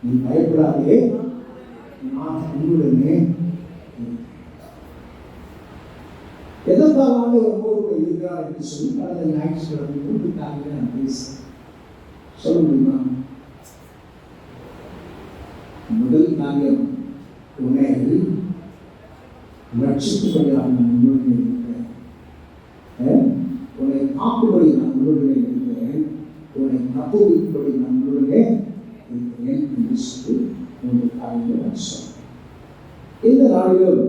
நீ பயப்படாதே, நான் உங்களுடனே. எதற்காக ஆண்டவர் இருக்கிறார் என்று சொல்லி கடந்த ஞாயிற்றுக்கிழமை கூட்டுக்காக நான் பேசுகிறேன். சொல்ல முடியுமா? முதல் காரியம், உன்னை ரட்சிக்கும்படியாக நான் உன்னுடனே இருக்கிறேன், உன்னை காக்கும்படி நான் உன்னுடனே இருக்கிறேன், உன்னை தப்புவிக்கும்படி நான் உன்னுடனே இருக்கிறேன் என்று சொல்லி மூன்று காரியங்கள் நான் சொன்னேன். இந்த நாளிலும்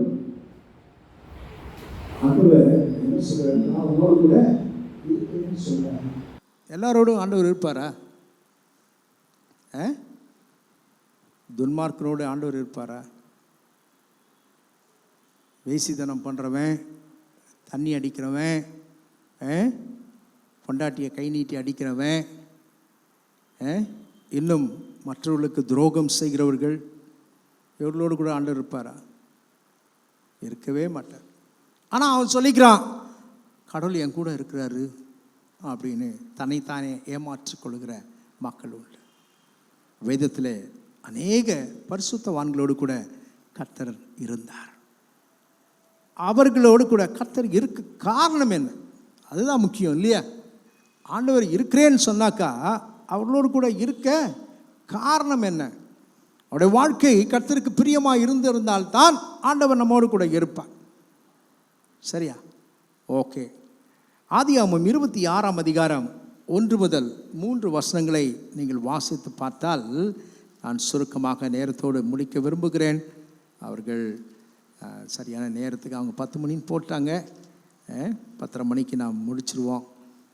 ஆண்டவர் என்ன சொல்றாரு? நான் உன்னோடு கூட இருக்கிறேன்னு சொல்றாரு. எல்லாரோடும் ஆண்டவர் இருப்பாரா? துன்மார்க்கனோடு ஆண்டவர் இருப்பாரா? வேசித்தனம் பண்ணுறவன், தண்ணி அடிக்கிறவன், பொண்டாட்டியை கை நீட்டி அடிக்கிறவன், இன்னும் மற்றவர்களுக்கு துரோகம் செய்கிறவர்கள், இவர்களோடு கூட ஆண்டவர் இருப்பாரா? இருக்கவே மாட்டார். ஆனால் அவன் சொல்லிக்கிறான், கடவுள் என் கூட இருக்கிறாரு அப்படின்னு தன்னைத்தானே ஏமாற்றிக் கொள்கிற மக்கள் உண்டு. வேதத்தில் அநேக பரிசுத்தவான்களோடு கூட கர்த்தர் இருந்தார். அவர்களோடு கூட கர்த்தர் இருக்க காரணம் என்ன? அதுதான் முக்கியம் இல்லையா? ஆண்டவர் இருக்கிறேன்னு சொன்னாக்கா அவர்களோடு கூட இருக்க காரணம் என்ன? அவருடைய வாழ்க்கை கர்த்தருக்கு பிரியமாக இருந்திருந்தால்தான் ஆண்டவர் நம்மோடு கூட இருப்பார். சரியா? ஓகே. ஆதியாகமம் 26ஆம் அதிகாரம் 1 முதல் 3 வசனங்களை நீங்கள் வாசித்து பார்த்தால், நான் சுருக்கமாக நேரத்தோடு முடிக்க விரும்புகிறேன். அவர்கள் சரியான நேரத்துக்கு அவங்க 10 மணின்னு போட்டாங்க. 10:30 மணிக்கு நாம் முடிச்சிருவோம்.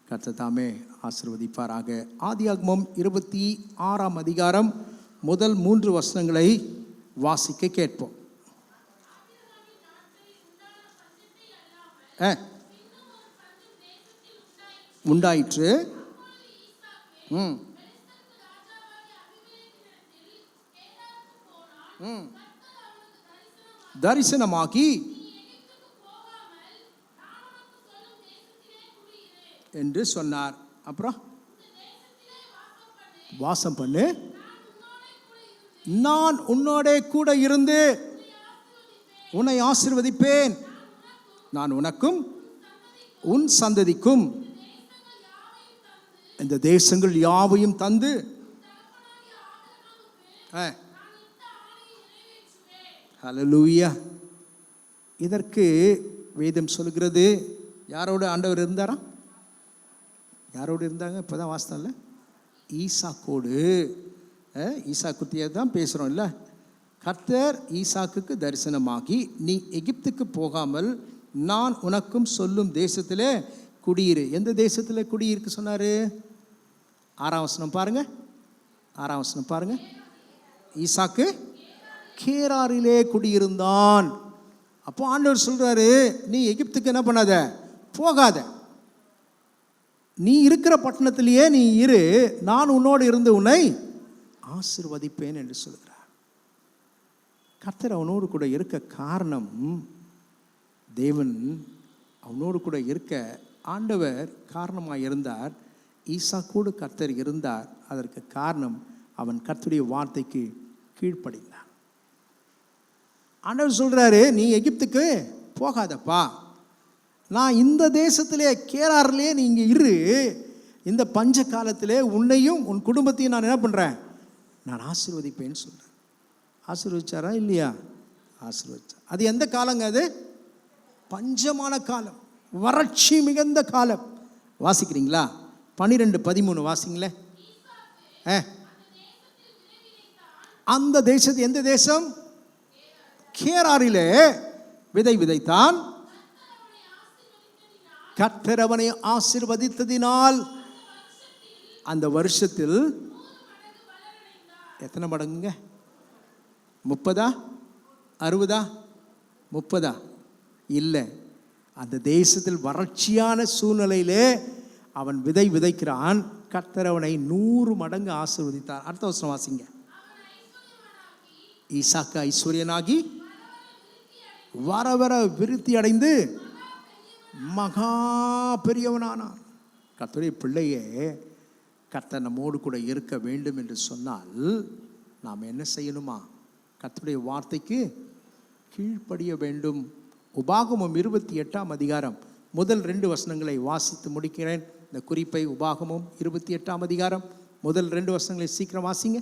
கர்த்தர் தாமே ஆசீர்வதிப்பாராக. ஆதியாகமம் 26ஆம் அதிகாரம் முதல் 3 வசனங்களை வாசிக்க கேட்போம். உண்டாயிற்று. தரிசனமாகி என்று சொன்னார். அப்புறம் வாசம் பண்ணு, நான் உன்னோட கூட இருந்து உன்னை ஆசீர்வதிப்பேன், நான் உனக்கும் உன் சந்ததிக்கும் இந்த தேசங்கள் யாவையும் தந்து ஹல்லேலூயா. இதற்கு வேதம் சொல்கிறது, யாரோடு ஆண்டவர் இருந்தாரா? யாரோடு இருந்தாங்க? இப்போ தான் வாசித்தோம்ல, ஈசாக்கோடு. ஈசாக்குத்தியை தான் பேசுகிறோம் இல்லை? கர்த்தர் ஈசாக்குக்கு தரிசனமாகி, நீ எகிப்துக்கு போகாமல் நான் உனக்கும் சொல்லும் தேசத்திலே குடியிரு. எந்த தேசத்தில் குடியிருக்கு சொன்னார்? 6ஆம் வசனம் பாருங்க. 6ஆம் வசனம் பாருங்க. ஈசாக்கு கேராரிலே குடியிருந்தான். அப்போ ஆண்டவர் சொல்றாரு, நீ எகிப்துக்கு என்ன பண்ணாத, போகாத, நீ இருக்கிற பட்டணத்திலேயே நீ இரு, நான் உன்னோடு இருந்து உன்னை ஆசீர்வதிப்பேன் என்று சொல்கிறார். கர்த்தர் அவனோடு கூட இருக்க காரணம், தேவன் அவனோடு கூட இருக்க ஆண்டவர் காரணமாக இருந்தார். ஈசாக்கோடு கர்த்தர் இருந்தார். அதற்கு காரணம், அவன் கர்த்தருடைய வார்த்தைக்கு கீழ்ப்படிந்தான். ஆண்டவர் சொல்கிறாரு, நீ எகிப்துக்கு போகாதப்பா, நான் இந்த தேசத்திலே கேராரிலே நீ இங்கே இரு, இந்த பஞ்ச காலத்திலே உன்னையும் உன் குடும்பத்தையும் நான் என்ன பண்ணுறேன், நான் ஆசீர்வதிப்பேன்னு சொல்கிறேன். ஆசீர்வதிச்சாரா இல்லையா? ஆசீர்வதிச்சார். அது எந்த காலங்க? அது பஞ்சமான காலம், வறட்சி மிகுந்த காலம். வாசிக்கிறீங்களா? 12:13 வாசிங்களே. அந்த தேசத்து, எந்த தேசம்? கேராரிலே விதை விதைத்தான், கர்த்தர் அவனை ஆசீர்வதித்ததினால் அந்த வருஷத்தில் எத்தனை மடங்குங்க? 30 60 30 இல்லை. அந்த தேசத்தில் வறட்சியான சூழ்நிலையிலே அவன் விதை விதைக்கிறான். கர்த்தர் அவனை 100 மடங்கு ஆசீர்வதித்தார். அடுத்த வசனம் வாசிங்க. ஈசாக்கு ஐஸ்வர்யனாகி வர வர விருத்தி அடைந்து மகா பெரியவனானான். கர்த்தருடைய பிள்ளையே, கர்த்தர் நம்மோடு கூட இருக்க வேண்டும் என்று சொன்னால் நாம் என்ன செய்யணுமா? கர்த்தருடைய வார்த்தைக்கு கீழ்ப்படிய வேண்டும். உபாகமம் 28ஆம் அதிகாரம் முதல் 2 வசனங்களை வாசித்து முடிக்கிறேன். இந்த குறிப்பை உபாகமம் 28ஆம் அதிகாரம் முதல் 2 வசனங்களை சீக்கிரம் வாசிங்க.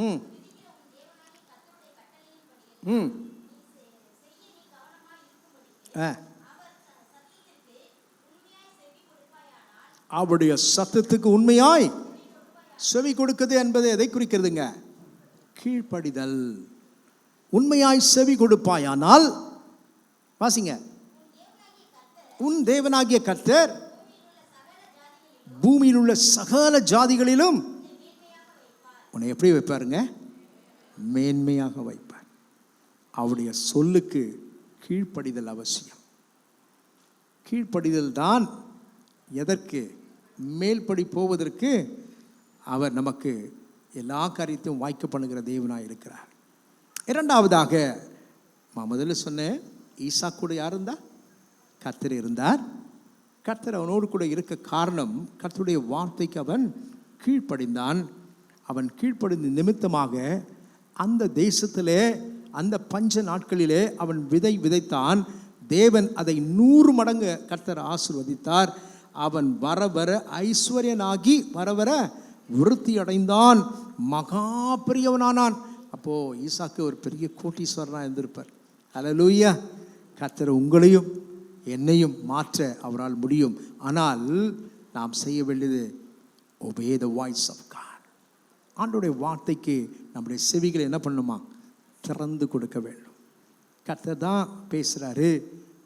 ம் ம் அவருடைய சத்தத்துக்கு உண்மையாய் செவி கொடுக்குது என்பது எதை குறிக்கிறதுங்க? கீழ்ப்படிதல். உண்மையாய் செவி கொடுப்பாயானால், வாசிங்க, உன் தேவனாகிய கர்த்தர் பூமியில் உள்ள சகல ஜாதிகளிலும் உன்னை எப்படி வைப்பாருங்க? மேன்மையாக வைப்பார். அவருடைய சொல்லுக்கு கீழ்ப்படிதல் அவசியம். கீழ்ப்படிதல் தான் எதற்கு? மேல்படி போவதற்கு அவர் நமக்கு எல்லா காரியத்தையும் வாய்க்க பண்ணுகிற தேவனாக இருக்கிறார். இரண்டாவதாக, முதல்ல சொன்னேன், ஈசா கூட யார் இருந்தா? கர்த்தர் இருந்தார். கர்த்தர் அவனோடு கூட இருக்க காரணம், கர்த்தருடைய வார்த்தைக்கு அவன் கீழ்ப்படிந்தான். அவன் கீழ்ப்படிந்த நிமித்தமாக அந்த தேசத்திலே அந்த பஞ்ச நாட்களிலே அவன் விதைத்தான். தேவன் அதை 100 மடங்கு கர்த்தர் ஆசீர்வதித்தார். அவன் வர வர ஐஸ்வர்யனாகி வர வர விருத்தி அடைந்தான், மகா பெரியவனானான். அப்போது ஈசாக்கு ஒரு பெரிய கோட்டீஸ்வரனாக இருந்திருப்பார். அல்லேலூயா. கர்த்தர் உங்களையும் என்னையும் மாற்ற அவரால் முடியும். ஆனால் நாம் செய்ய வேண்டியது obey the voice of God. ஆண்டவருடைய வார்த்தைக்கு நம்முடைய செவிகளை என்ன பண்ணுமா? திறந்து கொடுக்க வேண்டும். கர்த்தர் தான் பேசுகிறாரு.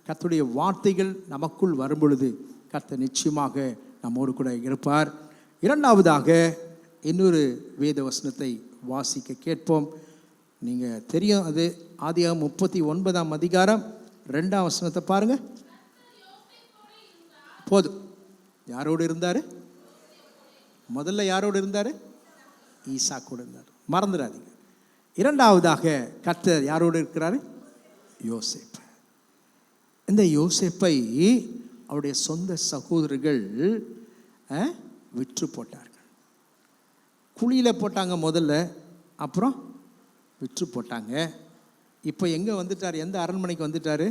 கர்த்தருடைய வார்த்தைகள் நமக்குள் வரும் பொழுது கர்த்தர் நிச்சயமாக நம்மோடு கூட இருப்பார். இரண்டாவதாக இன்னொரு வேத வசனத்தை வாசிக்க கேட்போம். நீங்கள் தெரியும், அது ஆதியாகமம் 39ஆம் அதிகாரம் 2ஆம் வசனத்தை பாருங்க. போதும். யாரோடு இருந்தார்? முதல்ல யாரோடு இருந்தார்? ஈசா கூட இருந்தார். மறந்துடாதீங்க. இரண்டாவதாக கர்த்தர் யாரோடு இருக்கிறாரு? யோசேப்பு. இந்த யோசேப்பை அவருடைய சொந்த சகோதரர்கள் விற்று போட்டார்கள். குழியில் போட்டாங்க முதல்ல, அப்புறம் விற்று போட்டாங்க. இப்போ எங்கே வந்துட்டார்? எந்த அரண்மனைக்கு வந்துட்டார்?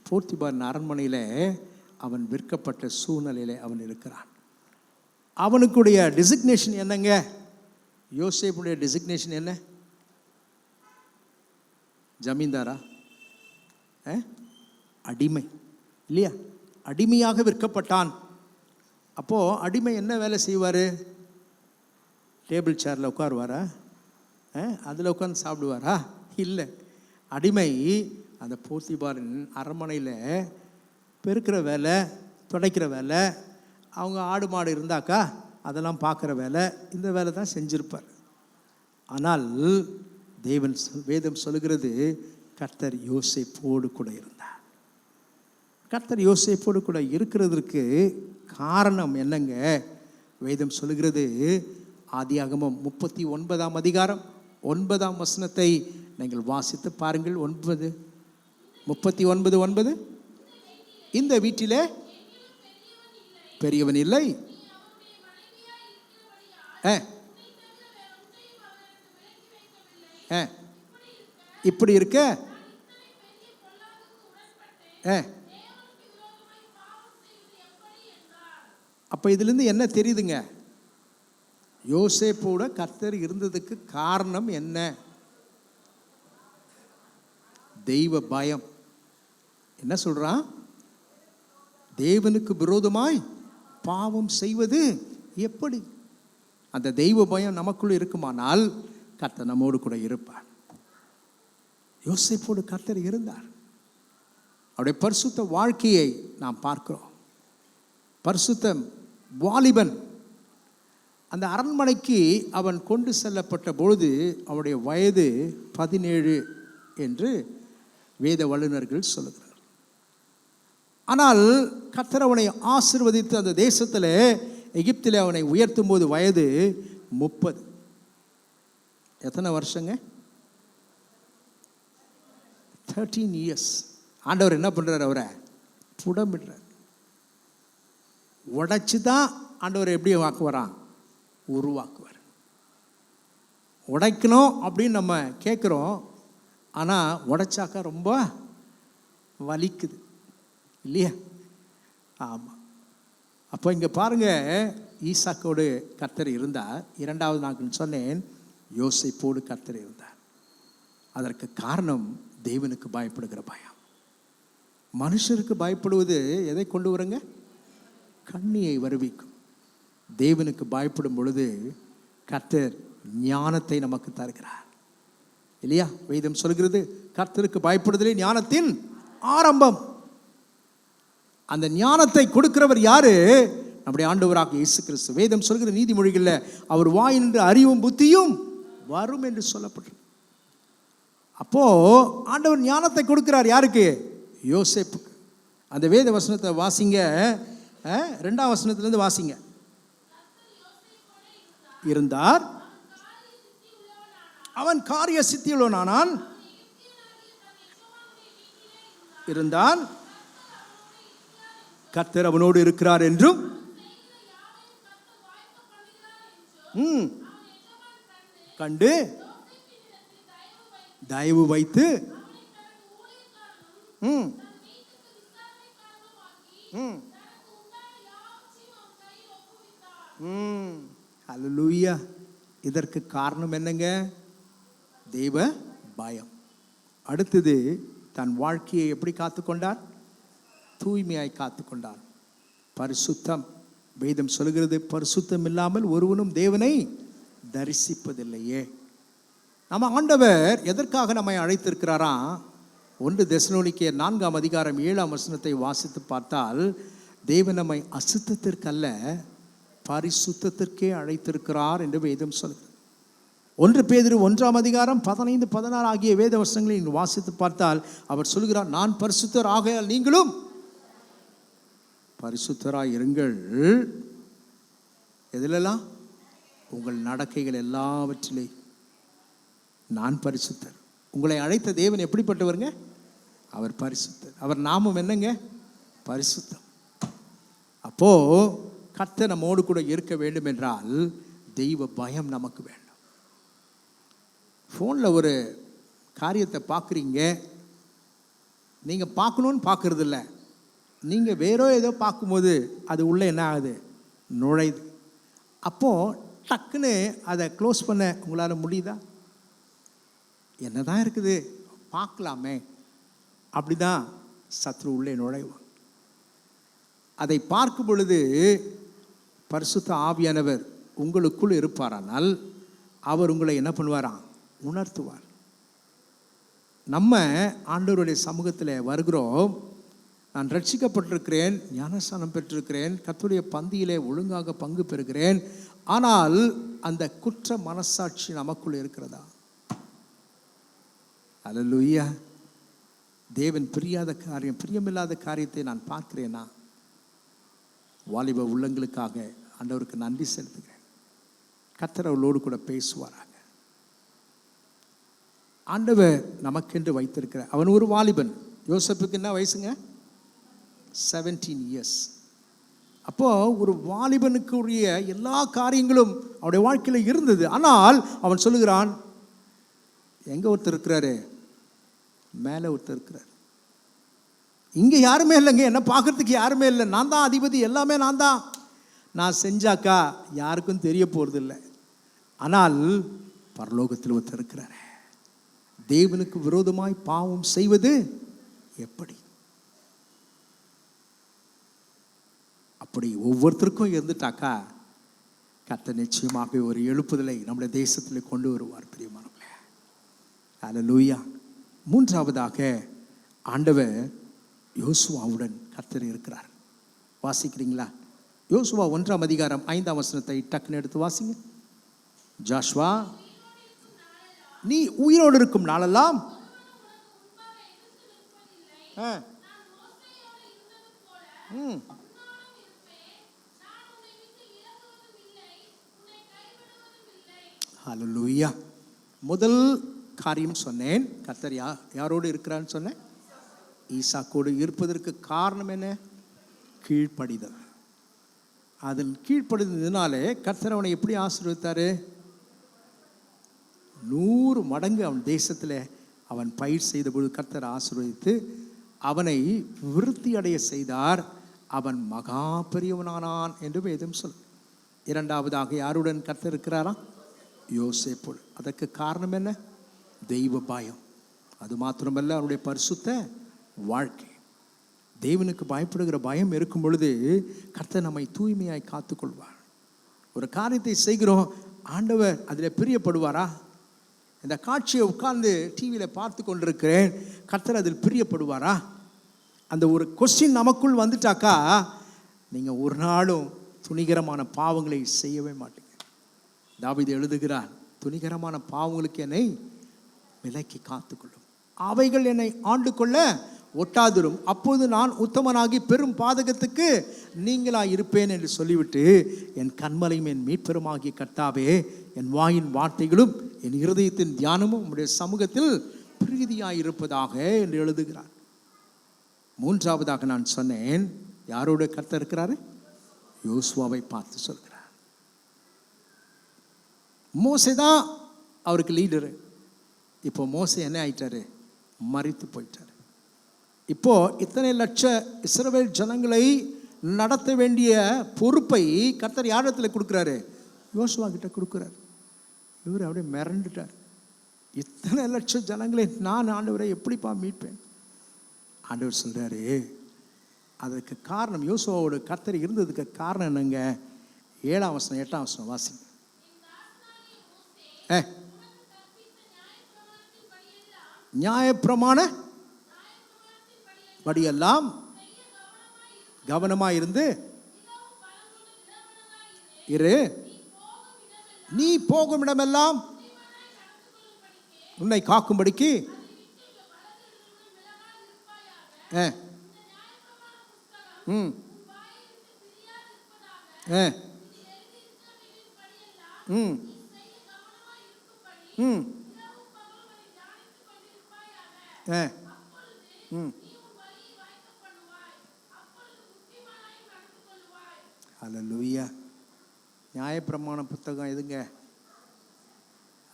போர்த்திபாரின் அரண்மனையில் அவன் விற்கப்பட்ட சூழ்நிலையில் அவன் இருக்கிறான். அவனுக்குடைய டெசிக்னேஷன் என்னங்க? யோசேப்புடைய டெசிக்னேஷன் என்ன? ஜமீன்தாரா? அடிமை இல்லையா? அடிமையாக விற்கப்பட்டான். அப்போது அடிமை என்ன வேலை செய்வார்? டேபிள் சேரில் உட்காருவாரா? அதில் உட்காந்து சாப்பிடுவாரா? இல்லை. அடிமை அந்த போர்த்திபாரின் அரண்மனையில் பெருக்கிற வேலை, துடைக்கிற வேலை, அவங்க ஆடு மாடு இருந்தாக்கா அதெல்லாம் பார்க்குற வேலை, இந்த வேலை தான் செஞ்சிருப்பார். ஆனால் தேவன் வேதம் சொல்லுகிறது, கர்த்தர் யோசேப்போடு கூட இருந்தார். கர்த்தர் யோசேப்போடு கூட இருக்கிறதுக்கு காரணம் என்னங்க? வேதம் சொல்லுகிறது, ஆதியாகமம் 39ஆம் அதிகாரம் 9ஆம் வசனத்தை நீங்கள் வாசித்து பாருங்கள். 39:9. இந்த வீட்டிலே பெரியவன் இல்லை, இப்படி இருக்க அப்ப இதிலிருந்து என்ன தெரியுதுங்க? யோசேப்போட கர்த்தர் இருந்ததுக்கு காரணம் என்ன? தெய்வ பயம். என்ன சொல்றான்? தேவனுக்கு விரோதமாய் பாவம் செய்வது எப்படி? அந்த தெய்வ பயம் நமக்குள்ள இருக்குமானால் கர்த்தர் நம்மோடு கூட இருப்பார். யோசேப்போடு கர்த்தர் இருந்தார். அவருடைய பரிசுத்த வாழ்க்கையை நாம் பார்க்கிறோம். பரிசுத்த வாலிபன். அந்த அரண்மனைக்கு அவன் கொண்டு செல்லப்பட்ட பொழுது அவருடைய வயது 17 என்று வேத வல்லுநர்கள் சொல்லுகிறார். ஆனால் கர்த்தர் அவனை ஆசீர்வதித்து அந்த தேசத்தில் எகிப்தில் அவனை உயர்த்தும் போது வயது 30. எத்தனை வருஷங்க? 13 years. ஆண்டவர் என்ன பண்ணுறார்? அவரை புடமிடுறார். உடைச்சி தான் ஆண்டவர் எப்படி ஆக்குவாராம்? உருவாக்குவார். உடைக்கணும் அப்படின்னு நம்ம கேட்குறோம், ஆனால் உடைச்சாக்கா ரொம்ப வலிக்குது இல்லையா? ஆமாம். அப்போ இங்கே பாருங்கள், ஈசாக்கோடு கர்த்தர் இருந்தார். இரண்டாவது நான் சொன்னேன், யோசேப்போடு கர்த்தர் இருந்தார். அதற்கு காரணம் தேவனுக்கு பயப்படுகிற பயம். மனுஷருக்கு பயப்படுவது எதை கொண்டு வருங்க? கண்ணியை வருவிக்கும். தேவனுக்கு பயப்படும் பொழுது கர்த்தர் ஞானத்தை நமக்கு தருகிறார் இல்லையா? வேதம் சொல்கிறது, கர்த்தருக்கு பயப்படுதலே ஞானத்தின் ஆரம்பம். அந்த ஞானத்தை கொடுக்கிறவர் யாரு? நம்முடைய ஆண்டவராக இயேசு கிறிஸ்து. வேதம் சொல்கிற நீதிமொழிகளில் அவர் வாயினின்று அறிவும் புத்தியும் வரும் என்று சொல்லப்பட்டிருக்கு. அப்போ ஆண்டவர் ஞானத்தை கொடுக்கிறார் யாருக்கு? யோசேப்புக்கு. அந்த வேத வசனத்தை வாசிங்க, 2ஆம் வசனத்திலிருந்து வாசிங்க. இருந்தார், அவன் காரிய சித்தியுள்ளவனானான். இருந்தான், கர்த்தர் அவனோடு இருக்கிறார் என்றும் கண்டு தயவு வைத்து ஹல்லேலூயா. இதற்கு காரணம் என்னங்க? தெய்வ பயம். அடுத்தது, தன் வாழ்க்கையை எப்படி காத்துக்கொண்டார்? தூய்மையாய் காத்துக்கொண்டார். பரிசுத்தம். வேதம் சொல்கிறது, பரிசுத்தம் இல்லாமல் ஒருவனும் தேவனை தரிசிப்பதில்லையே. நம்ம ஆண்டவர் எதற்காக நம்மை அழைத்திருக்கிறாரா? 1 தெசலோனிக்கேயர் 4ஆம் அதிகாரம் 7ஆம் வசனத்தை வாசித்து பார்த்தால், தேவன் நம்மை அசுத்தத்திற்கல்ல பரிசுத்தத்திற்கே அழைத்திருக்கிறார் என்று வேதம் சொல்கிறது. 1 பேதுரு 1ஆம் அதிகாரம் 15, 16 ஆகிய வேத வசனங்களை வாசித்து பார்த்தால் அவர் சொல்கிறார், நான் பரிசுத்தர் ஆகையால் நீங்களும் பரிசுத்தராய் இருங்கள். எதிலெல்லாம்? உங்கள் நடக்கைகள் எல்லாவற்றிலே. நான் பரிசுத்தர். உங்களை அழைத்த தேவன் எப்படிப்பட்டவருங்க? அவர் பரிசுத்தர். அவர் நாமம் என்னங்க? பரிசுத்தம். அப்போ கர்த்தர் நம்மோடு கூட இருக்க வேண்டும் என்றால் தெய்வ பயம் நமக்கு வேண்டும். ஃபோனில் ஒரு காரியத்தை பார்க்குறீங்க, நீங்கள் பார்க்கணுன்னு பார்க்கறது இல்லை, நீங்கள் வேறோ ஏதோ பார்க்கும்போது அது உள்ளே என்ன ஆகுது? நுழையுது. அப்போது டக்குன்னு அதை க்ளோஸ் பண்ண உங்களால் முடியுதா? என்ன தான் இருக்குது, பார்க்கலாமே, அப்படி தான் சத்ரு உள்ளே நுழைவான். அதை பார்க்கும் பொழுது பரிசுத்த ஆவியானவர் உங்களுக்குள் இருப்பாரானால் அவர் உங்களை என்ன பண்ணுவாராம்? உணர்த்துவார். நம்ம ஆண்டவருடைய சமூகத்தில் வருகிறோம், நான் ரட்சிக்கப்பட்டிருக்கிறேன், ஞானஸ்நானம் பெற்றிருக்கிறேன், கர்த்தருடைய பந்தியிலே ஒழுங்காக பங்கு பெறுகிறேன், ஆனால் அந்த குற்ற மனசாட்சி நமக்குள் இருக்கிறதா? அல்லேலூயா. தேவன் பிரியாத காரியம், பிரியமில்லாத காரியத்தை நான் பார்க்கிறேனா? வாலிப உள்ளங்களுக்காக ஆண்டவருக்கு நன்றி செலுத்துகிறேன். கர்த்தர் அவளோடு கூட பேசுவாராங்க. ஆண்டவர் நமக்கென்று வைத்திருக்கிற, அவன் ஒரு வாலிபன். யோசேப்புக்கு என்ன வயசுங்க? 17 இயர்ஸ். அப்போது ஒரு வாலிபனுக்குரிய எல்லா காரியங்களும் அவனுடைய வாழ்க்கையில் இருந்தது. ஆனால் அவன் சொல்லுகிறான், எங்கே ஒருத்தர் இருக்கிறாரு? மேலே ஒருத்தர் இருக்கிறார். இங்கே யாருமே இல்லைங்க, என்ன பார்க்கறதுக்கு யாருமே இல்லை, நான் தான் அதிபதி, எல்லாமே நான் தான். நான் செஞ்சாக்கா யாருக்கும் தெரிய போகிறது இல்லை. ஆனால் பரலோகத்தில் ஒருத்தர் இருக்கிறார். தேவனுக்கு விரோதமாய் பாவம் செய்வது எப்படி? அப்படி ஒவ்வொருத்தருக்கும் இருந்துட்டாக்கா கர்த்தர் நிச்சயமாக ஒரு எழுப்புதலை நம்முடைய தேசத்தில் கொண்டு வருவார். பிரியமானவர்களே, அல்லேலூயா. மூன்றாவதாக ஆண்டவர் யோசுவாவுடன் கர்த்தர் இருக்கிறார். வாசிக்கிறீங்களா? யோசுவா 1ஆம் அதிகாரம் 5ஆம் வசனத்தை டக்குன்னு எடுத்து வாசிங்க. ஜோஷுவா, நீ உயிரோடு இருக்கும் நாளெல்லாம் ஹல்லேலூயா. முதல் காரியம் சொன்னேன், கர்த்தர் யாரோடு இருக்கிறான்னு சொன்னேன்? ஈசாக்கோடு இருப்பதற்கு காரணம் என்ன? கீழ்ப்படிதல். அதில் கீழ்ப்படுந்ததினாலே கர்த்தர் அவனை எப்படி ஆசீர்வதித்தாரு? 100 மடங்கு அவன் தேசத்தில் அவன் பயிர் செய்தபோது கர்த்தர் ஆசீர்வதித்து அவனை விருத்தி அடைய செய்தார். அவன் மகா பெரியவனானான் என்று வேதம் சொல். இரண்டாவதாக யாருடன் கர்த்தர் இருக்கிறாரா? யோசேப்போடு. அதற்கு காரணம் என்ன? தெய்வ பயம். அது மாத்திரமல்ல, அவனுடைய பரிசுத்த வாழ்க்கை. தேவனுக்கு பயப்படுகிற பயம் இருக்கும் பொழுது கர்த்தர் நம்மை தூய்மையாய் காத்துக்கொள்வார். ஒரு காரியத்தை செய்கிறோம், ஆண்டவர் அதில் பிரியப்படுவாரா? இந்த காட்சியை உட்கார்ந்து டிவியில் பார்த்து கொண்டிருக்கிறேன், கர்த்தர் அதில் பிரியப்படுவாரா? அந்த ஒரு கொஸ்டின் நமக்குள் வந்துட்டாக்கா நீங்கள் ஒரு நாளும் துணிகரமான பாவங்களை செய்யவே மாட்டீங்க. தாவீது எழுதுகிறார், துணிகரமான பாவங்களுக்கு என்னை விலக்கி காத்துக்கொள்ளும், அவைகள் என்னை ஆண்டு கொள்ள ஒட்டாதிரும், அப்போது நான் உத்தமனாகி பெரும் பாதகத்துக்கு நீங்களாக இருப்பேன் என்று சொல்லிவிட்டு, என் கண்மலையும் என் மீட்பெருமாகிய கர்த்தாவே, என் வாயின் வார்த்தைகளும் என் இருதயத்தின் தியானமும் உம்முடைய சமூகத்தில் பிரீதியாய் இருப்பதாக என்று எழுதுகிறார். மூன்றாவதாக நான் சொன்னேன், யாரோட கர்த்தர் இருக்கிறாரு? யோசுவாவை பார்த்து சொல்கிறார். மோசே தான் அவருக்கு லீடரு. இப்போ மோசே என்ன ஆயிட்டாரு? மரித்து போயிட்டாரு. இப்போ இத்தனை லட்ச இஸ்ரவேல் ஜனங்களை நடத்த வேண்டிய பொறுப்பை கர்த்தர் யாரிடத்தில் கொடுக்குறாரு? யோசுவா கிட்ட கொடுக்குறாரு. இவர் அப்படியே மிரண்டுட்டார். இத்தனை லட்சம் ஜனங்களை நான் ஆண்டவரை எப்படிப்பா மீட்பேன்? ஆண்டவர் சொல்கிறாரு, அதுக்கு காரணம் யோசுவாவோட கர்த்தர் இருந்ததுக்கு காரணம் என்னங்க? 7ஆம் வசனம் 8ஆம் வசனம் வாசிங்க. நியாயப்பிரமாண படியெல்லாம் கவனமாக இருந்து இரு, நீ போகும் இடமெல்லாம் உன்னை காக்கும்படிக்கு ஹல்லேலூயா. நியாயப்பிரமாண புத்தகம் எதுங்க?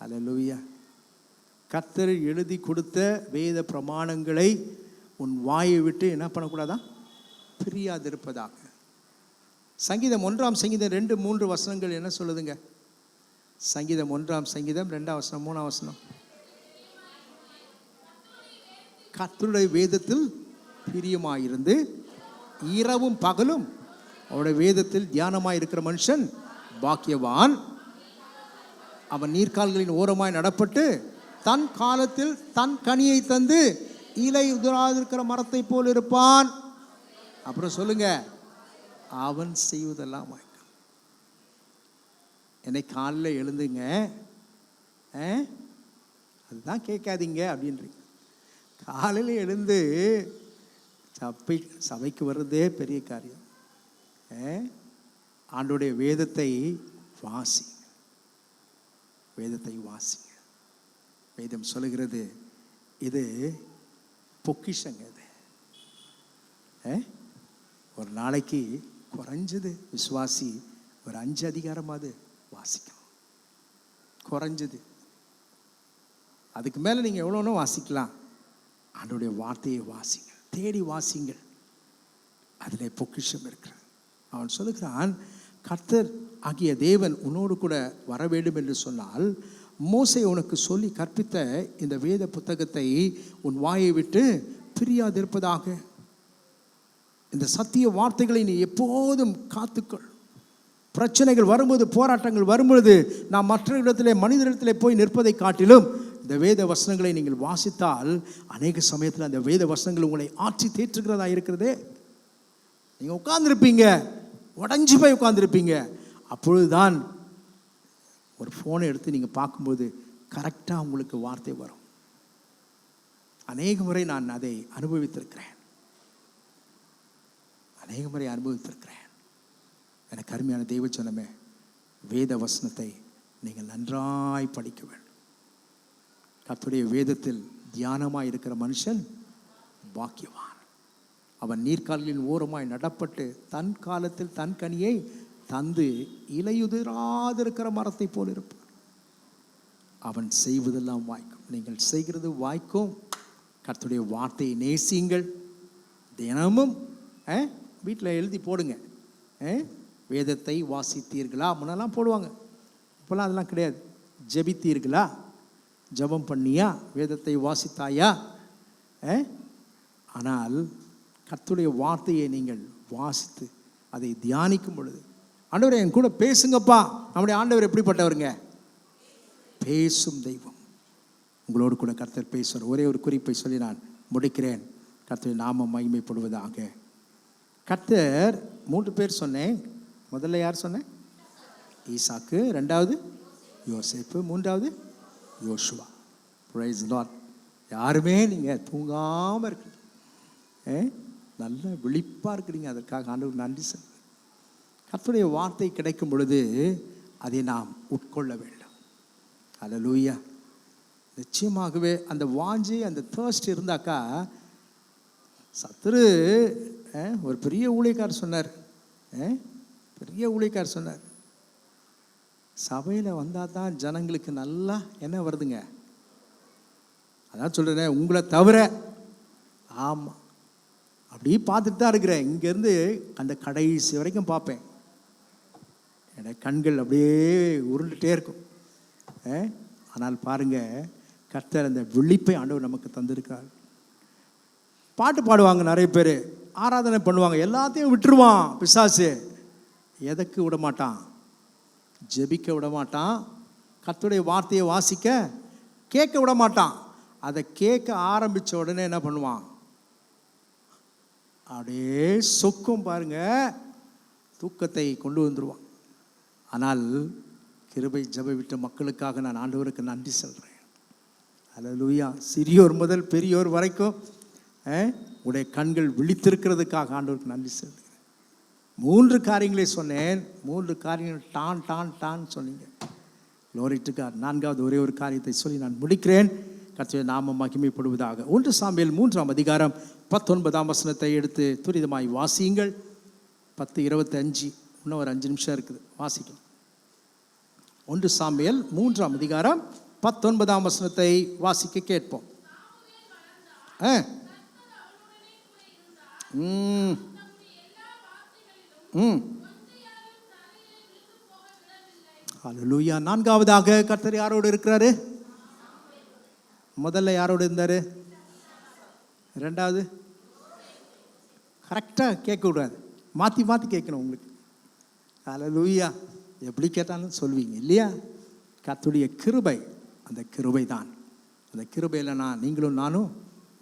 ஹல்லேலூயா. கர்த்தர் எழுதி கொடுத்த வேத பிரமாணங்களை உன் வாயை விட்டு என்ன பண்ணக்கூடாதான்? பிரியாதிருப்பதாக. சங்கீதம் 1ஆம் சங்கீதம் 2-3 வசனங்கள் என்ன சொல்லுதுங்க? சங்கீதம் 1ஆம் சங்கீதம் 2ஆம் வசனம் 3ஆம் வசனம். கர்த்தருடைய வேதத்தில் பிரியமாயிருந்து இரவும் பகலும் அவருடைய வேதத்தில் தியானமாய் இருக்கிற மனுஷன் பாக்கியவான். அவன் நீர்க்கால்களின் ஓரமாய் நடப்பட்டு தன் காலத்தில் தன் கனியை தந்து இலை உதிராதிருக்கிற மரத்தை போல் இருப்பான். அப்புறம் சொல்லுங்க, அவன் செய்வதெல்லாம் வாய்க்கும். என்னை காலையில் எழுந்துங்க, அதுதான் கேட்காதீங்க அப்படின்றீங்க. காலையில் எழுந்து சபைக்கு வர்றதே பெரிய காரியம். ஆண்டோடைய வேதத்தை வாசிங்க, வேதத்தை வாசிங்க. வேதம் சொல்லுகிறது, இது பொக்கிஷங்க. இது ஒரு நாளைக்கு குறைஞ்சது விசுவாசி ஒரு 5 அதிகாரமாவது வாசிக்கணும், குறைஞ்சது. அதுக்கு மேலே நீங்கள் எவ்வளோன்னு வாசிக்கலாம். ஆண்டோடைய வார்த்தையை வாசிங்க, தேடி வாசிங்க, அதில் பொக்கிஷம் இருக்கிறது. அவன் சொல்லுகிறான், கர்த்தர் ஆகிய தேவன் உன்னோடு கூட வர வேண்டும் என்று சொன்னால் மோசே உனக்கு சொல்லி கற்பித்த இந்த வேத புத்தகத்தை உன் வாயை விட்டு பிரியாதிருப்பதாக. இந்த சத்திய வார்த்தைகளை நீ எப்போதும் காத்துக்கொள். பிரச்சனைகள் வரும்போது, போராட்டங்கள் வரும்பொழுது, நாம் மற்ற இடத்திலே மனிதரிடத்திலே போய் நிற்பதை காட்டிலும் இந்த வேத வசனங்களை நீங்கள் வாசித்தால் அநேக சமயத்தில் அந்த வேத வசனங்கள் உங்களை ஆட்சி தேற்றுகிறதா இருக்கிறதே. நீங்கள் உட்கார்ந்துருப்பீங்க, உடஞ்சி போய் உட்கார்ந்துருப்பீங்க. அப்பொழுதுதான் ஒரு ஃபோனை எடுத்து நீங்கள் பார்க்கும்போது கரெக்டாக உங்களுக்கு வார்த்தை வரும். அநேக முறை நான் அதை அனுபவித்திருக்கிறேன், அநேக முறை அனுபவித்திருக்கிறேன். எனக்கு அருமையான தெய்வ ஜனமே, வேத வசனத்தை நீங்கள் நன்றாய் படிக்க வேண்டும். கர்த்தருடைய வேதத்தில் தியானமாய் இருக்கிற மனுஷன் பாக்கியவான். அவன் நீர்க்கால்களின் ஓரமாய் நடப்பட்டு தன் காலத்தில் தன் கனியை தந்து இலையுதிராதிருக்கிற மரத்தை போல் இருப்பார். அவன் செய்வதெல்லாம் வாய்க்கும். நீங்கள் செய்கிறது வாய்க்கும். கர்த்தருடைய வார்த்தையை நேசியுங்கள். தினமும் வீட்டில் எழுதி போடுங்க. வேதத்தை வாசித்தீர்களா? முன்னெல்லாம் போடுவாங்க, இப்போல்லாம் அதெல்லாம் கிடையாது. ஜெபித்தீர்களா? ஜெபம் பண்ணியா? வேதத்தை வாசித்தாயா? ஆனால் கர்த்தருடைய வார்த்தையை நீங்கள் வாசித்து அதை தியானிக்கும் பொழுது, ஆண்டவரே என் கூட பேசுங்கப்பா. நம்முடைய ஆண்டவர் எப்படிப்பட்டவருங்க? பேசும் தெய்வம். உங்களோடு கூட கர்த்தர் பேசுவார். ஒரே ஒரு குறிப்பை சொல்லி நான் முடிக்கிறேன். கர்த்தருடைய நாமம் மகிமைப்படுவதாக. கர்த்தர் 3 பேர் சொன்னேன். முதல்ல யார் சொன்னேன்? ஈசாக்கு, 2வது யோசேப்பு, 3வது யோசுவா. Price Lord. யாருமே நீங்கள் தூங்காமல் இருக்கிறீங்க, நல்ல விழிப்பாக இருக்கிறீங்க. அதற்காக ஆண்டவர் நன்றி சொல்லுங்கள். கர்த்தருடைய வார்த்தை கிடைக்கும் பொழுது அதை நாம் உட்கொள்ள வேண்டும். அல்லேலூயா. நிச்சயமாகவே அந்த வாஞ்சி, அந்த தர்ஸ்ட் இருந்தாக்கா, சத்துரு ஒரு பெரிய ஊழியக்காரர் சொன்னார், சபையில் வந்தால் தான் ஜனங்களுக்கு நல்லா என்ன வருதுங்க. அதான் சொல்கிறேன், உங்களை தவிர. ஆமாம், அப்படியே பார்த்துட்டு தான் இருக்கிறேன். இங்கேருந்து அந்த கடைசி வரைக்கும் பார்ப்பேன். என்னோட கண்கள் அப்படியே உருண்டுகிட்டே இருக்கும். ஆனால் பாருங்கள், கர்த்தர் அந்த விழிப்பை ஆண்டவர் நமக்கு தந்திருக்கார். பாட்டு பாடுவாங்க நிறைய பேர், ஆராதனை பண்ணுவாங்க, எல்லாத்தையும் விட்டுருவான் பிசாசு. எதற்கு விட மாட்டான்? ஜெபிக்க விட மாட்டான். கர்த்தருடைய வார்த்தையை வாசிக்க, கேட்க விட மாட்டான். அதை கேட்க ஆரம்பித்த உடனே என்ன பண்ணுவான்? அப்படியே சொக்கும் பாருங்க, தூக்கத்தை கொண்டு வந்துடுவான். ஆனால் கிருபை ஜெப விட்ட மக்களுக்காக நான் ஆண்டவருக்கு நன்றி சொல்கிறேன். அல்லேலூயா. சிறியோர் முதல் பெரியோர் வரைக்கும் உடைய கண்கள் விழித்திருக்கிறதுக்காக ஆண்டவருக்கு நன்றி சொல்கிறேன். 3 காரியங்களை சொன்னேன். 3 காரியங்கள் டான் டான் டான் சொன்னீங்க. Glory to God. 4வது ஒரே ஒரு காரியத்தை சொல்லி நான் முடிக்கிறேன். கர்த்தருடைய நாமம் மகிமைப்படுவதாக. 1 சாமுவேல் 3ஆம் அதிகாரம் 19ஆம் வசனத்தை எடுத்து துரிதமாய் வாசியுங்கள். 10:25, இன்னும் ஒரு 5 நிமிஷம் இருக்குது, வாசிக்கலாம். 1 சாமுவேல் 3ஆம் அதிகாரம் 19ஆம் வசனத்தை வாசிக்க கேட்போம். ஹல்லேலூயா. 4வதாக கர்த்தர் யாரோடு இருக்கிறாரு? முதல்ல யாரோடு இருந்தாரு? 2வது கரெக்டாக கேட்க விடாது, மாற்றி மாற்றி கேட்கணும் உங்களுக்கு. ஹல்லேலூயா. எப்படி கேட்டாலும் சொல்வீங்க இல்லையா? கர்த்தருடைய கிருபை, அந்த கிருபை தான். அந்த கிருபையில் நீங்களும் நானும்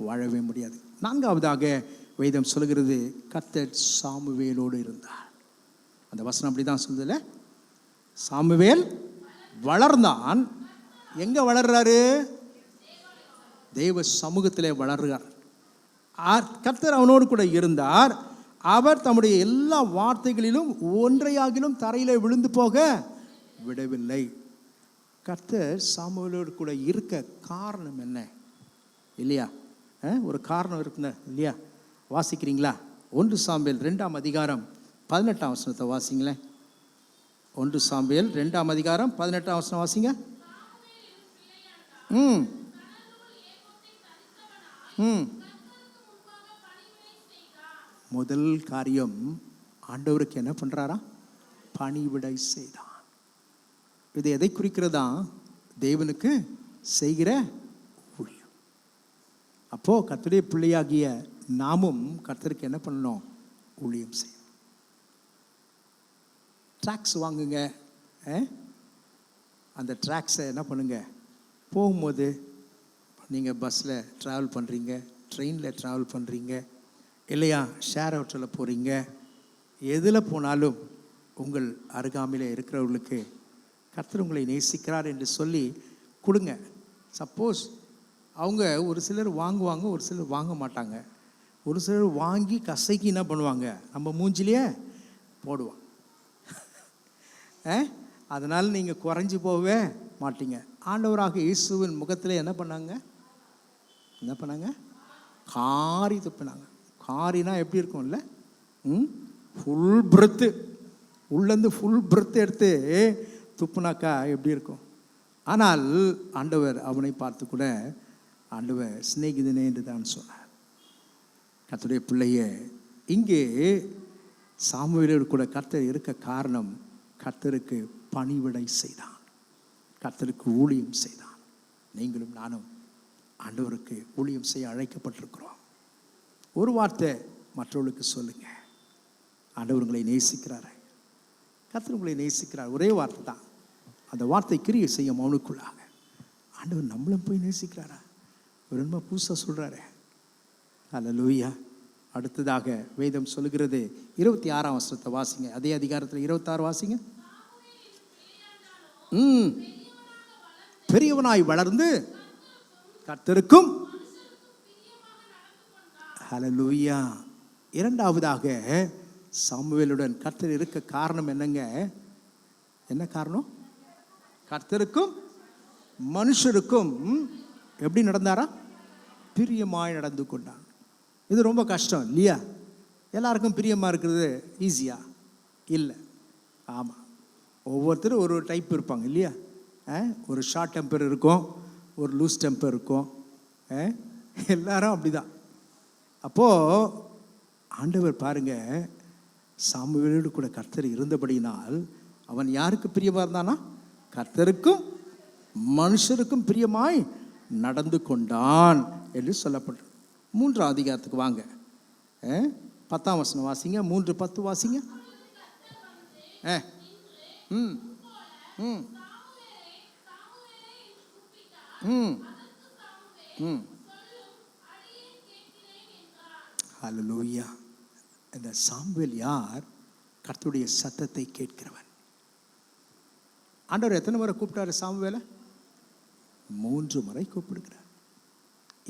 வாழவே முடியாது. 4வதாக வேதம் சொல்கிறது, கர்த்தர் சாமுவேலோடு இருந்தார். அந்த வசனம் அப்படி தான் சொல்லுதுல. சாமுவேல் வளர்ந்தான். எங்கே வளர்றாரு? தெய்வ சமூகத்திலே வளர்கிறார். கர்த்தர் அவனோடு கூட இருந்தார். அவர் தம்முடைய எல்லா வார்த்தைகளிலும் ஒன்றையாகிலும் தரையிலே விழுந்து போக விடவில்லை. கர்த்தர் சாமுவேலோடு கூட இருக்க காரணம் என்ன இல்லையா? ஒரு காரணம் இருக்குங்க இல்லையா? வாசிக்கிறீங்களா? 1 சாமுவேல் 2ஆம் அதிகாரம் 18ஆம் வசனத்தை வாசிங்களேன். 1 சாமுவேல் 2ஆம் அதிகாரம் 18ஆம் வசனம் வாசிங்க. முதல் காரியம், ஆண்டவருக்கு என்ன பண்றாரா? பணிவிடை செய்தான். இது எதை குறிக்கிறதா? தேவனுக்கு செய்கிற ஊழியம். அப்போ கர்த்தருடைய பிள்ளையாகிய நாமும் கர்த்தருக்கு என்ன பண்ணணும்? ஊழியம் செய்யணும். ட்ராக்ஸ் வாங்குங்க. அந்த ட்ராக்ஸை என்ன பண்ணுங்க? போகும்போது நீங்கள் பஸ்ஸில் ட்ராவல் பண்ணுறீங்க, ட்ரெயினில் ட்ராவல் பண்ணுறீங்க, இல்லையா ஷேர் ஆட்டோவில் போகிறீங்க, எதில் போனாலும் உங்கள் அருகாமையில் இருக்கிறவர்களுக்கு கர்த்தர் உங்களை நேசிக்கிறார் என்று சொல்லி கொடுங்க. சப்போஸ் அவங்க ஒரு சிலர் வாங்குவாங்க, ஒரு சிலர் வாங்க மாட்டாங்க. ஒரு சிலர் வாங்கி கசைக்கு என்ன பண்ணுவாங்க? நம்ம மூஞ்சிலேயே போடுவாங்க. அதனால் நீங்கள் குறைஞ்சி போகவே மாட்டீங்க. ஆண்டவராக இயேசுவின் முகத்தில் என்ன பண்ணாங்க? காரி துப்பினாங்க. காரினா எப்படி இருக்கும்ல? ஃபுல் பிரெத்து உள்ளேருந்து ஃபுல் பிரெத் எடுத்து துப்புனாக்கா எப்படி இருக்கும்? ஆனால் ஆண்டவர் அவனை பார்த்து கூட ஆண்டவர் சிநேகிதனே என்று தான் சொன்னார். கர்த்தருடைய பிள்ளைய இங்கே சாமுவேலோடு கூட கர்த்தர் இருக்க காரணம், கர்த்தருக்கு பணிவிடை செய்தான், கர்த்தருக்கு ஊழியம் செய்தான். நீங்களும் நானும் ஆண்டவருக்கு ஊழியம் செய்ய அழைக்கப்பட்டிருக்கிறோம். ஒரு வார்த்தை மற்றவர்களுக்கு சொல்லுங்க, ஆண்டவர் உங்களை நேசிக்கிறாரு, கர்த்தர் உங்களை நேசிக்கிறார். ஒரே வார்த்தை தான், அந்த வார்த்தை கிரியை செய்யும் அவனுக்குள்ளாக. ஆண்டவர் நம்மளும் போய் நேசிக்கிறாரா? ஒரு ரொம்ப புதுசாக சொல்கிறாரு. அல்லேலூயா. அடுத்ததாக வேதம் சொல்லுகிறது 26ஆம் வசனத்தை வாசிங்க. அதே அதிகாரத்தில் 26 வாசிங்க. பெரியவனாய் வளர்ந்து கர்த்தருக்கும். அல்லேலூயா. இரண்டாவதாக சாமுவேலுடன் கர்த்தர் இருக்க காரணம் என்னங்க? என்ன காரணம்? கர்த்தருக்கும் மனுஷருக்கும் எப்படி நடந்தாரா? பிரியமாய் நடந்து கொண்டான். இது ரொம்ப கஷ்டம் இல்லையா? எல்லாருக்கும் பிரியமாக இருக்கிறது ஈஸியா? இல்லை. ஆமாம், ஒவ்வொருத்தரும் ஒரு டைப் இருப்பாங்க இல்லையா? ஒரு ஷார்ட் டெம்பர் இருக்கும், ஒரு லூஸ் டெம்பர் இருக்கும், எல்லாரும் அப்படி தான். அப்போது ஆண்டவர் பாருங்க, சாமுவேலோடு கூட கர்த்தர் இருந்தபடினால் அவன் யாருக்கு பிரியமாக இருந்தானா? கர்த்தருக்கும் மனுஷருக்கும் பிரியமாய் நடந்து கொண்டான் என்று சொல்லப்பட்டு. 3ஆம் அதிகாரத்துக்கு வாங்க. 10ஆம் வசனம் வாசிங்க. 3:10 வாசிங்க. ஹல்லேலூயா. இந்த சாமுவேல் யார்? கர்த்தருடைய சத்தத்தை கேட்கிறவன். ஆண்டவர் எத்தனை முறை கூப்பிட்டாரு சாமுவேலை? 3 முறை கூப்பிடுகிறார்.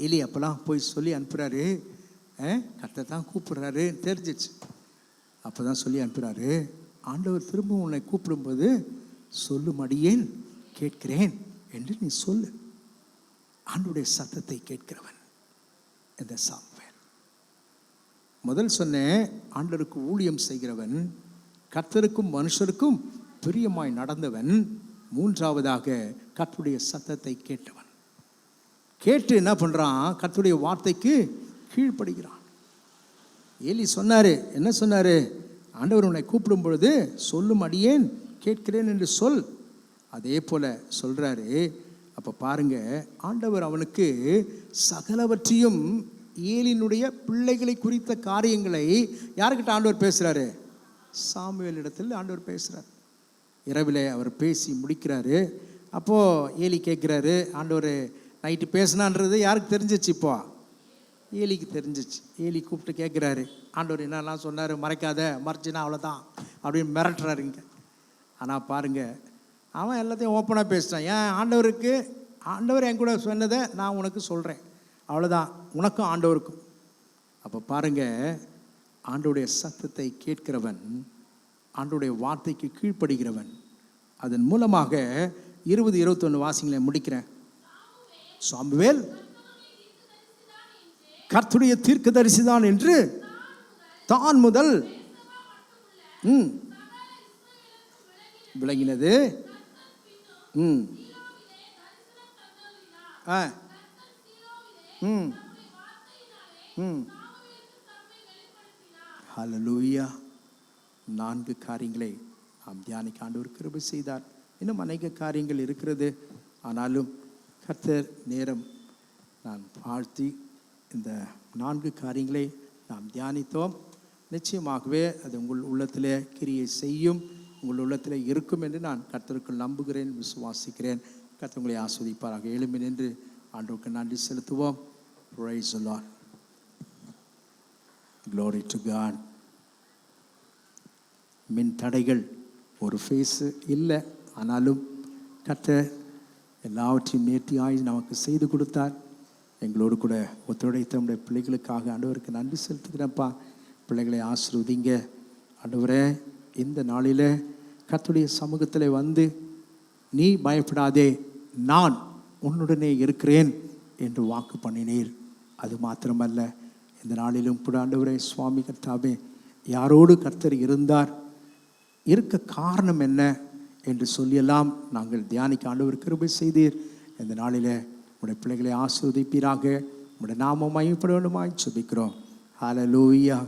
ஏலி அப்போலாம் போய் சொல்லி அனுப்புகிறாரு, கர்த்தர் தான் கூப்பிடுறாரு தெரிஞ்சிச்சு. அப்போ தான் சொல்லி அனுப்புகிறாரு, ஆண்டவர் திரும்ப உன்னை கூப்பிடும்போது சொல்லும் அடியேன் கேட்கிறேன் என்று நீ சொல்லு. ஆண்டவருடைய சத்தத்தை கேட்கிறவன் இந்த சாமுவேல். முதல் சொன்னேன், ஆண்டவருக்கு ஊழியம் செய்கிறவன், கர்த்தருக்கும் மனுஷருக்கும் பிரியமாய் நடந்தவன். 3ஆவதாக கர்த்தருடைய சத்தத்தை கேட்டவன். கேட்டு என்ன பண்ணுறான்? கர்த்தருடைய வார்த்தைக்கு கீழ்ப்படுகிறான். ஏலி சொன்னார், என்ன சொன்னார்? ஆண்டவர் உன்னை கூப்பிடும் பொழுது சொல்லும் அடியேன் கேட்கிறேன் என்று சொல். அதே போல் சொல்கிறாரு. அப்போ பாருங்க, ஆண்டவர் அவனுக்கு சகலவற்றையும், ஏலினுடைய பிள்ளைகளை குறித்த காரியங்களை யாருக்கிட்ட ஆண்டவர் பேசுகிறாரு? சாமுவேல் இடத்தில் ஆண்டவர் பேசுகிறார். இரவில் அவர் பேசி முடிக்கிறாரு. அப்போது ஏலி கேட்குறாரு, ஆண்டவர் நைட்டு பேசினான்றது யாருக்கு தெரிஞ்சிச்சு? இப்போ ஏலிக்கு தெரிஞ்சிச்சு. ஏலி கூப்பிட்டு கேட்குறாரு, ஆண்டவர் என்னெல்லாம் சொன்னார், மறைக்காத, மறைச்சினா அவ்வளோதான் அப்படின்னு மிரட்டுறாரு இங்கே. ஆனால் பாருங்கள், அவன் எல்லாத்தையும் ஓப்பனாக பேசிட்டான். ஏன் ஆண்டவருக்கு, ஆண்டவர் என் கூட சொன்னதை நான் உனக்கு சொல்கிறேன், அவ்வளோதான், உனக்கும் ஆண்டவருக்கும். அப்போ பாருங்கள், ஆண்டவருடைய சத்தத்தை கேட்கிறவன், ஆண்டவருடைய வார்த்தைக்கு கீழ்ப்படுகிறவன். அதன் மூலமாக 20-21 வாசிங்களை முடிக்கிறேன். சாமுவேல் கர்த்தருடைய தீர்க்கதரிசிதான் என்று தான் முதல் விளங்கினது. ஹல்லேலூயா. 4 காரியங்களை நாம் தியானிக்க ஆண்டவர் கிருபை செய்தார். இன்னும் அநேக காரியங்கள் இருக்கிறது. ஆனாலும் கர்த்தர் நேரம் நான் வாழ்த்தி இந்த 4 காரியங்களை நாம் தியானித்தோம். நிச்சயமாகவே அது உங்கள் உள்ளத்தில் கிரியை செய்யும், உங்கள் உள்ளத்தில் இருக்கும் என்று நான் கர்த்தருக்குள் நம்புகிறேன், விசுவாசிக்கிறேன். கர்த்தர் உங்களை ஆஸ்வதிப்பாராக. எழும்பி நின்று ஆண்டவருக்கு நன்றி செலுத்துவோம். Praise the Lord. Glory to God. மின் தடைகள் ஒரு ஃபேஸு இல்லை, ஆனாலும் கர்த்தர் எல்லாவற்றையும் நேர்த்தியாய் நமக்கு செய்து கொடுத்தார். எங்களோடு கூட ஒத்துழைத்த நம்முடைய பிள்ளைகளுக்காக ஆண்டவருக்கு நன்றி செலுத்துகிறேன்ப்பா. பிள்ளைகளை ஆசீர்வதிங்க ஆண்டவரே. இந்த நாளில் கர்த்தருடைய சமூகத்தில் வந்து, நீ பயப்படாதே, நான் உன்னுடனே இருக்கிறேன் என்று வாக்கு பண்ணினீர். அது மாத்திரமல்ல, இந்த நாளிலும் கூட ஆண்டவரே சுவாமி கர்த்தாவே, யாரோடு கர்த்தர் இருந்தார், இருக்க காரணம் என்ன என்று சொல்லியெல்லாம் நாங்கள் தியானிக்க ஆண்டவர் கிருபை செய்தீர். இந்த நாளில் உடைய பிள்ளைகளை ஆசீர்வதிப்பீராக. உடைய நாமம் மகிமைப்பட வேண்டுமாய் ஜெபிக்கிறோம். ஹல்லேலூயா,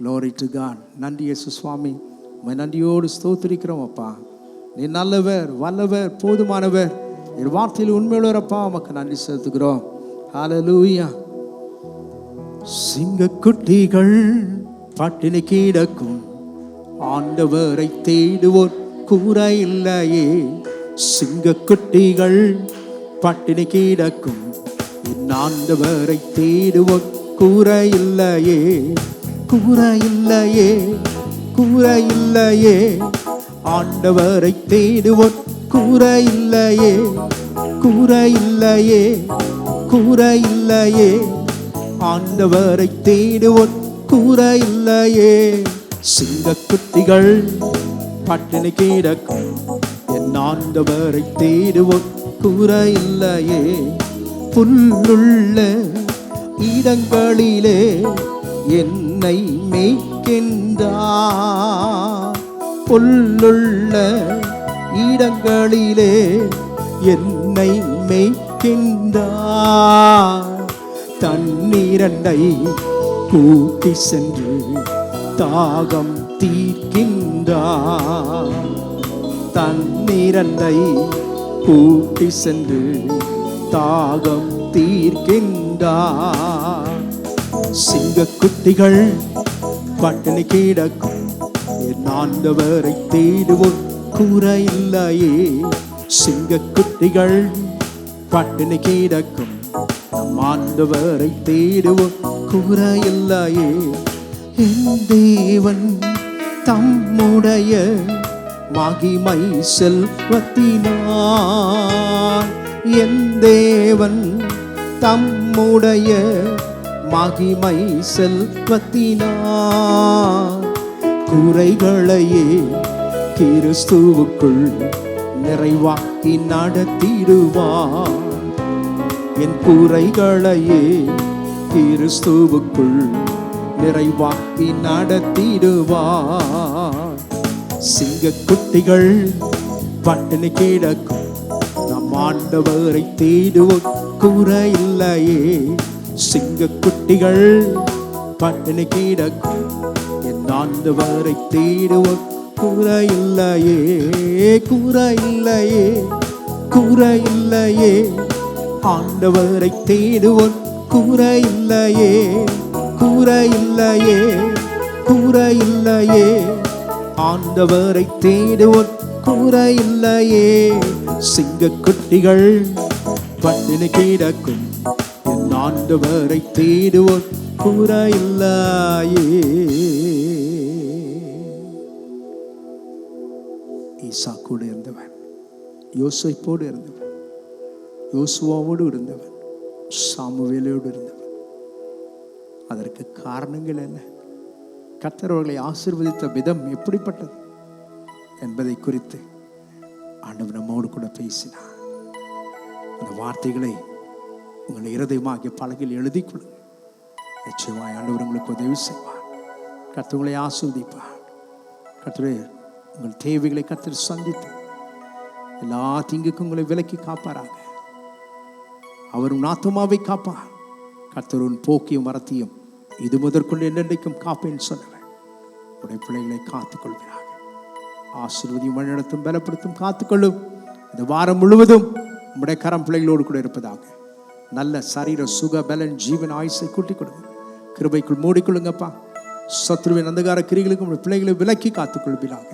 glory to God. நன்றி இயேசு சுவாமி, உம்மை நன்றியோடு ஸ்தோத்திரிக்கிறோம் அப்பா. நீ நல்லவர், வல்லவர், போதுமானவர், என் வார்த்தையில் உண்மையுள்ளவரப்பா. உமக்கு நன்றி செலுத்துகிறோம். ஹல்லேலூயா. சிங்கக்குட்டிகள் பட்டினி கிடக்கும், ஆண்டவரை தேடுவோர் கூரை இல்லையே. சிங்கக்குட்டிகள் பட்டினி கிடக்கும், என் ஆண்டவரை தேடுவோர் கூரை இல்லையே. கூரை இல்லையே, கூரை இல்லையே, ஆண்டவரை தேடுவோர் கூரை இல்லையே. கூரை இல்லையே, கூரை இல்லையே, ஆண்டவரை தேடுவோர் கூரை இல்லையே. சிங்கக்குட்டிகள் பட்டினி கிடக்கும், என் ஆண்டவரை தேடுவோர் கூரை இல்லையே. புல்லுள்ள இடங்களிலே என்னை மேய்க்கின்றார். புல்லுள்ள இடங்களிலே என்னை மேய்க்கின்றார். தண்ணீரண்டை கூட்டி சென்று தாகம் தீர்க்கின்றார். தண்ணீரண்டை கூட்டி சென்று தாகம் தீர்க்கின்றார். சிங்கக்குட்டிகள் பட்டினி கிடக்கும், என் ஆண்டவரை தேடுவோர் கூரை இல்லையே. சிங்கக்குட்டிகள் பட்டினி கிடக்கும், நம் ஆண்டவரை தேடுவோர் கூரை இல்லையே. என் தேவன் தம்முடைய மகிமை செல்வத்தினார், என் தேவன் தம்முடைய மகிமை செல்வத்தினார் குறைகளையே கிறிஸ்துவுக்குள் நிறைவாக்கி நடத்திடுவார். என் குறைகளையே கிறிஸ்துவுக்குள் நிறைவாக்கி நடத்திடுவார். சிங்கக்குட்டிகள் பட்டினி கிடக்கும், நம் ஆண்டவரை தேடுவோர் கூரை இல்லையே. சிங்கக்குட்டிகள் பட்டினி கிடக்கும், என் ஆண்டவரை தேடுவோர் கூரை இல்லையே. கூரை இல்லையே, கூரை இல்லையே, ஆண்டவரை தேடுவோர் கூரை இல்லையே. கூரை இல்லையே, கூரை இல்லையே, ஆண்டவரை தேடுவோர் கூரை இல்லையே. சிங்கக்குட்டிகள் பட்டினி கிடக்கும், என் ஆண்டவரை தேடுவோர் கூரை இல்லையே. ஈசாக்கோடு இருந்தவன், யோசேப்போடு இருந்தவன், யோசுவாவோடு இருந்தவன், சாமுவேலோடு இருந்தவன். அதற்கு காரணங்கள் என்ன? கர்த்தர் அவர்களை ஆசீர்வதித்த விதம் எப்படிப்பட்டது என்பதை குறித்து ஆண்டவர் நம்மோடு கூட பேசினார். அந்த வார்த்தைகளை உங்களை இருதயமாகிய பலகையில் எழுதி கொள்ளுங்கள். நிச்சயமாய் ஆண்டவர் உங்களுக்கு உதவி செய்வார். கர்த்தர் உங்களை ஆசீர்வதிப்பார். கர்த்தரே உங்கள் தேவைகளை கர்த்தர் சந்தித்து எல்லா தீங்குக்கும் உங்களை விலக்கி காப்பாராக. அவர் உன் ஆத்துமாவை காப்பார். கர்த்தர் உன் போக்கியும் வரத்தையும் இது முதற்கொண்டு என்னென்றைக்கும் காப்பேன்னு சொன்னவர் உடைய பிள்ளைகளை காத்துக்கொள்கிறார்கள். ஆசீர்வதியும் வழிநடத்தும் பலப்படுத்தும் காத்துக்கொள்ளும். இந்த வாரம் முழுவதும் உடைய கரம் பிள்ளைகளோடு கூட இருப்பதாக. நல்ல சரீர சுக பலன் ஜீவன் ஆயுசை கூட்டிக் கொடுங்க. கிருபைக்குள் மூடிக்கொள்ளுங்கப்பா. சத்ருவின் அந்தகார கிரிகளுக்கு உடைய பிள்ளைகளை விலக்கி காத்துக்கொள்வீராக.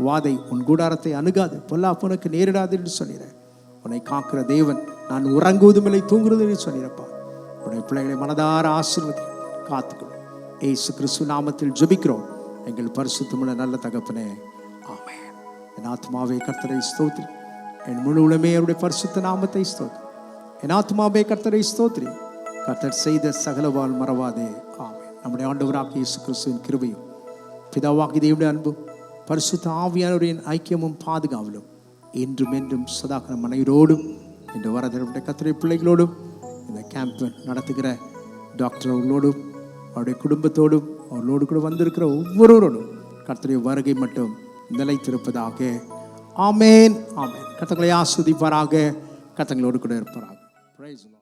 வாதை உன் கூடாரத்தை அணுகாது, பொல்லாப்பு உனக்கு நேரிடாது என்று சொல்லிடுறேன். உன்னை காக்கிற தேவன் நான் உறங்குவதும் இல்லை தூங்குவதும் இல்லை சொல்லியிருப்பா. உடைய பிள்ளைகளை மனதார ஆசீர்வதி காத்துக்கொள்ளும். ஏசு கிறிஸ்து நாமத்தில் ஜெபிக்கிறோம் எங்கள் பரிசுத்தமுள்ள நல்ல தகப்பனே, ஆமென். என் ஆத்மாவே கர்த்தரை ஸ்தோத்திரி, என் முழு உலகமே அவருடைய பரிசுத்த நாமத்தை ஸ்தோத்திரி. என் ஆத்மாவே கர்த்தரை ஸ்தோத்திரி, கர்த்தர் செய்த சகலவால் மறவாதே, ஆமென். நம்முடைய ஆண்டவராகிய இயேசு கிறிஸ்துவின் கிருபையும் பிதாவாகிய தேவனுடைய அன்பும் பரிசுத்த ஆவியானவரின் ஐக்கியமும் பாதுகாவலும் என்றும் என்றும் சதாகாலம் அனைவரோடும் இன்று வரதனுடைய கர்த்தருடைய பிள்ளைகளோடும் இந்த கேம்ப் நடத்துகிற டாக்டர் அவர்களோடும் அவருடைய குடும்பத்தோடும் அவர்களோடு கூட வந்திருக்கிற ஒவ்வொருவரோடும் கர்த்தருடைய வருகை மட்டும் நிலைத்திருப்பதாக. ஆமேன், ஆமேன். கர்த்தர்களை ஆஸ்வதிப்பாராக, கர்த்தங்களோடு கூட இருப்பாராக. Praise